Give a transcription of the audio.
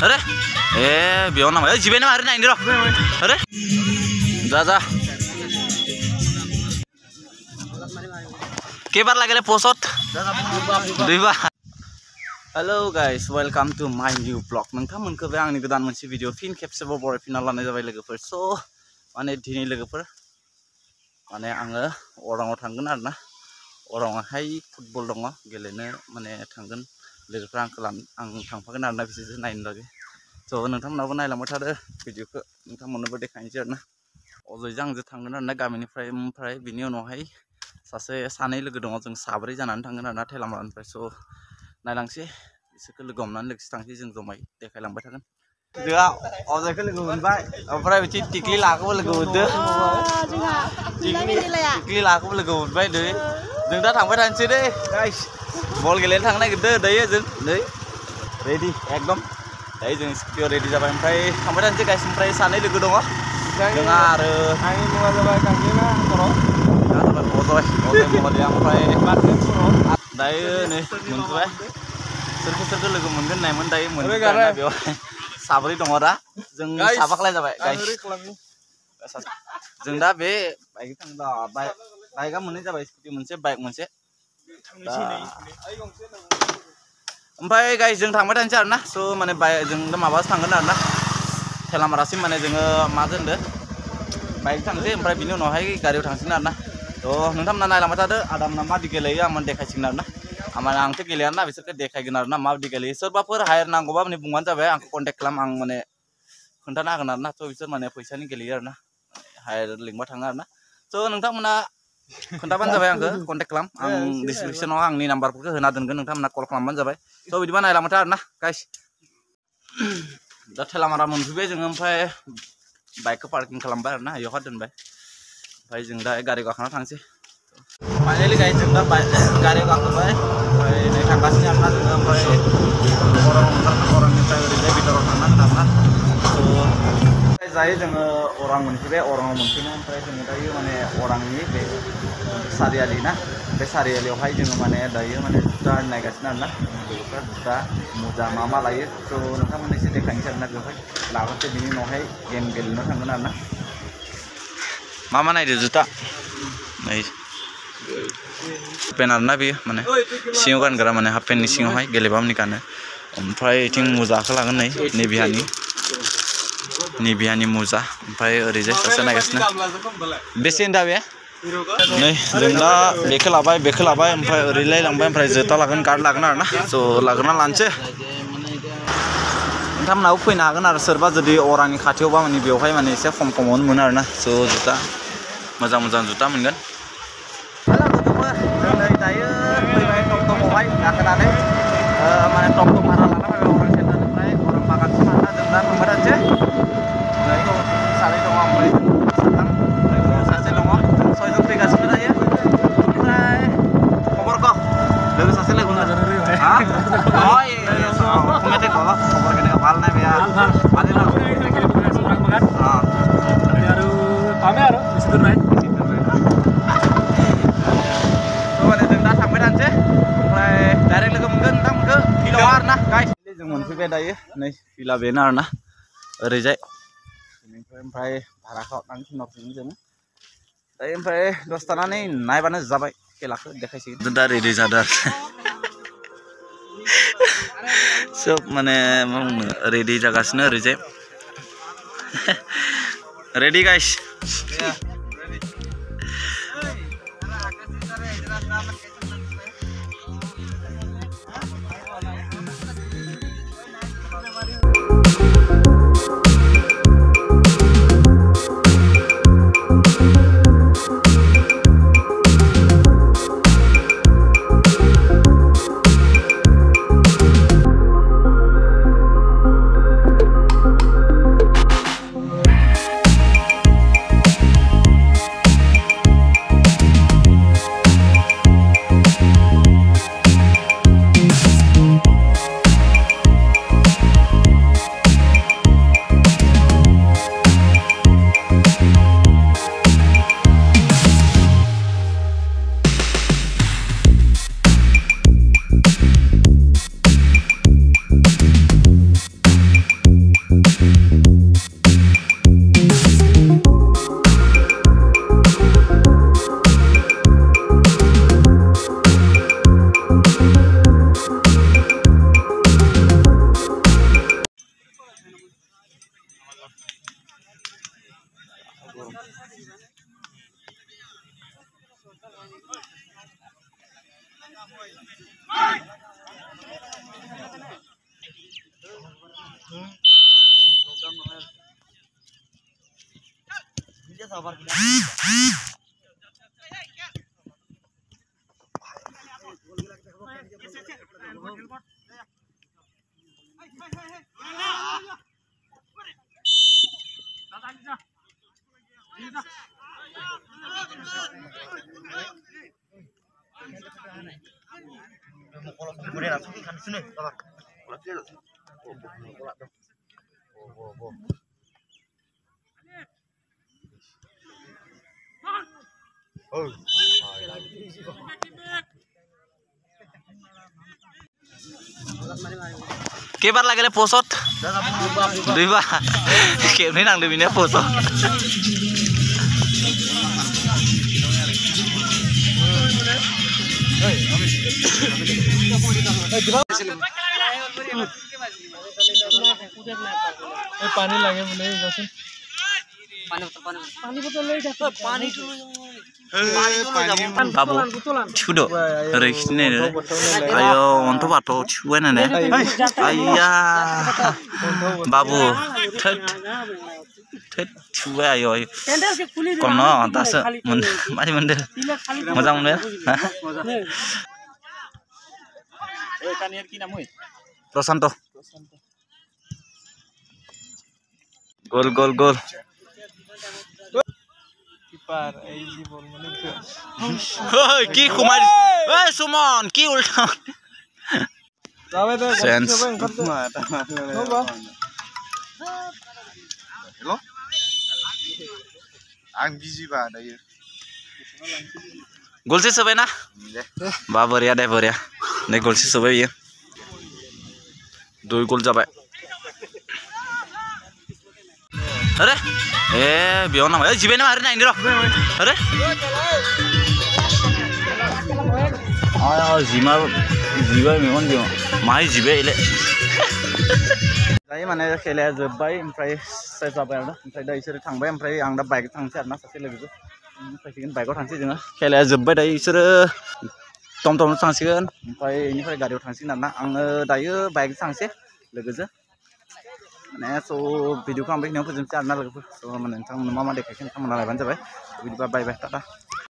अरे बेयाव नामा जिबाय नामा आरो नायनो र' अरे जा केबार लागेले पोस्टत दुइबा hello guys welcome to my new blog नोंथांमोनखौ बे आंनि गोदान मोनसे भिडिअ फिन खेबसेबाव बरायफिनना लानाय जाबाय लोगोफोर स' माने दिनै लोगोफोर माने आङो अराङाव थांगोन आरोना अराङावहाय फुटबल दङ गेलेनो माने थांगोन लोगोफोरा आं थांफागोन आरोना बिसोरजों नायनो लागै स' नोंथांमोनाबो नायलांबाय थादो भिडिअखौ नोंथांमोननोबो देखायनोसै आरोना अजयजों आंजों थांगोन आरोना गामिनिफ्राय ओमफ्राय बिनि उनावहाय सानै लोगो दङ जों साब्रै जानानै थांगोन आरोना थेलामारानिफ्राय स' नायलांसै बिसोरखौ लोगो हमनानै लोगोसे थांसै जों जमायै देखायलांबाय थागोन जोंहा अजयखौ लोगो मोनबाय ओमफ्राय बिदि टिक्लि लाखौबो लोगो मोनदों टिक्लि लाखौबो लोगो मोनबाय जों दा थांबाय थानोसै दे गाइस बल गेलेनो थांनो नागिरदों दायो जों रेडि एकदम दायो जों स्कुटियाव रेडि जाबाय ओमफ्राय थांबाय थानोसै गाइस ओमफ्राय सानै लोगो दङ जोंहा आरो आंनि मुङा जाबाय कांगिना बर' अजय मलालिया ओमफ्राय दायो नै मोनबाय सोरखौ लोगो मोनगोन नायमोन दायो मोनबाय बेवहाय साब्रै दङ दा जों साबाख्लाय जाबाय गाइस जों दा बे बाइक थांबा बाइकआ मोननै जाबाय स्कुटि मोनसे बाइक मोनसे ओमफ्राय गाइस जों थांबाय थानोसै आरोना स' माने जों दा माबासो थांगोन आरोना थेलामारासिम माने जोङो मा दोनदो बाइक थांसै ओमफ्राय बिनि उनावहाय गारियाव थांसिगोन आरोना थ' नोंथांमोना नायलांबाय थादो आदामोना माबायदि गेलेयो आं देखायसिगोन आरोना आंथ' गेलेयाना बिसोरखौ देखायगोन आरोना माबायदि गेलेयो सोरबाफोर हायार नांगौबा माने बुंबानो जाबाय आंखौ कन्टेक्ट खालाम आं माने खोन्थानो हागोन आरोना थ' बिसोर माने फैसानि गेलेयो आरोना हायार लिंबा थाङो आरोना थ' नोंथांमोना खोन्थाबानो जाबाय आंखौ कन्टेक्ट खालाम आं डिसक्रिपसनाव आंनि नाम्बारफोरखौ होना दोनगोन नोंथांमोना कल खालामबानो जाबाय थ' बिदिबा नायलांबाय था आरोना गाइस दा थेलामारा मोनफैबाय जोङो ओमफ्राय बाइकखौ पार्किं खालामबाय आरोना बेयावहा दोनबाय ओमफ्राय जों दा गारियाव गाखोना थांसै फाइनालि गाइस जों दा गारियाव गाखोबाय ओमफ्राय नै थांगासिनो आरोना जोङो ओमफ्राय अरांनिफ्राय ओरैजाय भितराव थांनांगोन आरोना थ' जायो जोङो अरां मोनफैबाय अराङाव मोनफैनो ओमफ्राय जोङो दायो माने अरांनि बे सारियालि ना बे सारियालियावहाय जोङो माने दायो माने जुथा नायगासिनो आरोना लोगोफ्रा जुथा मुजा मा लायो थ' नोंथांमोननो एसे देखायनोसै आरोना बेवहाय लाबोनोसै बिनि उनावहाय गेम गेलेनो थांगोन आरोना मा नायदो जुथा नै हाफ पेन्ट आरोना बेयो माने सिङाव गानग्रा माने हाफ पेन्टनि सिङावहाय गेलेबा माने गानो ओमफ्राय बिथिं मुजाखौ लागोन नै निभियानि मुजा ओमफ्राय ओरैजाय सासे नायगासिनो बेसे होनदा बे नै जों दा बेखौ लाबाय ओमफ्राय ओरैलाय लांबाय ओमफ्राय जोता लागोन गार्ड लागोन आरोना स' लाग्रोना लानोसै नोंथांमोनाबो फैनो हागोन आरो सोरबा जुदि अरांनि खाथियावबा माने बेवहाय माने एसे खमावनो मोनो आरोना स' जुता मोजां जुता मोनगोन जों नै दायो फैबाय टमटमावहाय गाखोनानै माने टमटम भारा लाना फैबाय अरां सेन्टारनिफ्राय अरां बागानसिम आरोना जों दा थांबाय थानोसै नै सानै दङ ओमफ्राय साथाम सासे दङ जों सयजन फैगासिनो दायो ओमफ्राय खबरखौ लोगो सासे लोगो मोनो खबर केनेका ভাল নাই বেয়া ভালেই ন আৰু পামে আৰু বেছি দূৰ নাই माने जों दा थांबाय थानोसै ओमफ्राय डाइरेक्ट लोगो मोनगोन नोंथांमोनखौ फिल्डआव आरोना गाइस जों मोनफैबाय दायो नै फिल्डआ बेनो आरोना ओरैजाय ओमफ्राय भाराखौ हरनानै थिनहरफिनो जोङो दायो ओमफ्राय दसे थानानै नायबानो जाबाय खेलाखौ देखायसिगोन दा रेडि जादों आरो सब माने मा बुंनो रेडि जागासिनो ओरैजाय ready guys Kebar lagi le posot. Duiba. Kene nang debine posot. पानी लगे बोले Babu, chudo, reksine, ayo, onto bato, chuan ne, ayah, babu, tet, chua ayo, kono, tas, masih mender, mazang mender, Prosanto, gol. Hei, ki kumar, Sumon, ki ulta. Sense. Hello? Ang busy ba dayo? Gol sih sebenarnya na? Babar ya deh ya. Nih gol sih sebenarnya. 2 gol jabai. अरे ए बियो ना भाई जिबे ना मारे ना इंदिरो अरे आया जिबे Megan दियो माइ जिबे इले दायो माने खेलाया जोबबाय ओमफ्राय साय जाबाय आरो ओमफ्राय दा इसोर थांबाय ओमफ्राय आं दा बाइक थांसै आरो ना सासे लोगोजों फैसिगोन बाइकआव थांसै जोङो खेलाया जोबबाय दायो इसोरो टमटमजों थांसिगोन ओमफ्राय इनिफ्राय गारियाव थांसिगोन आरो ना आङो दायो बाइकजों थांसै लोगोजों Nah, so video kami ini aku jemput anak lagi, so mana entah mana dekat kan, kamu nalaban coba, video bye bye, tada.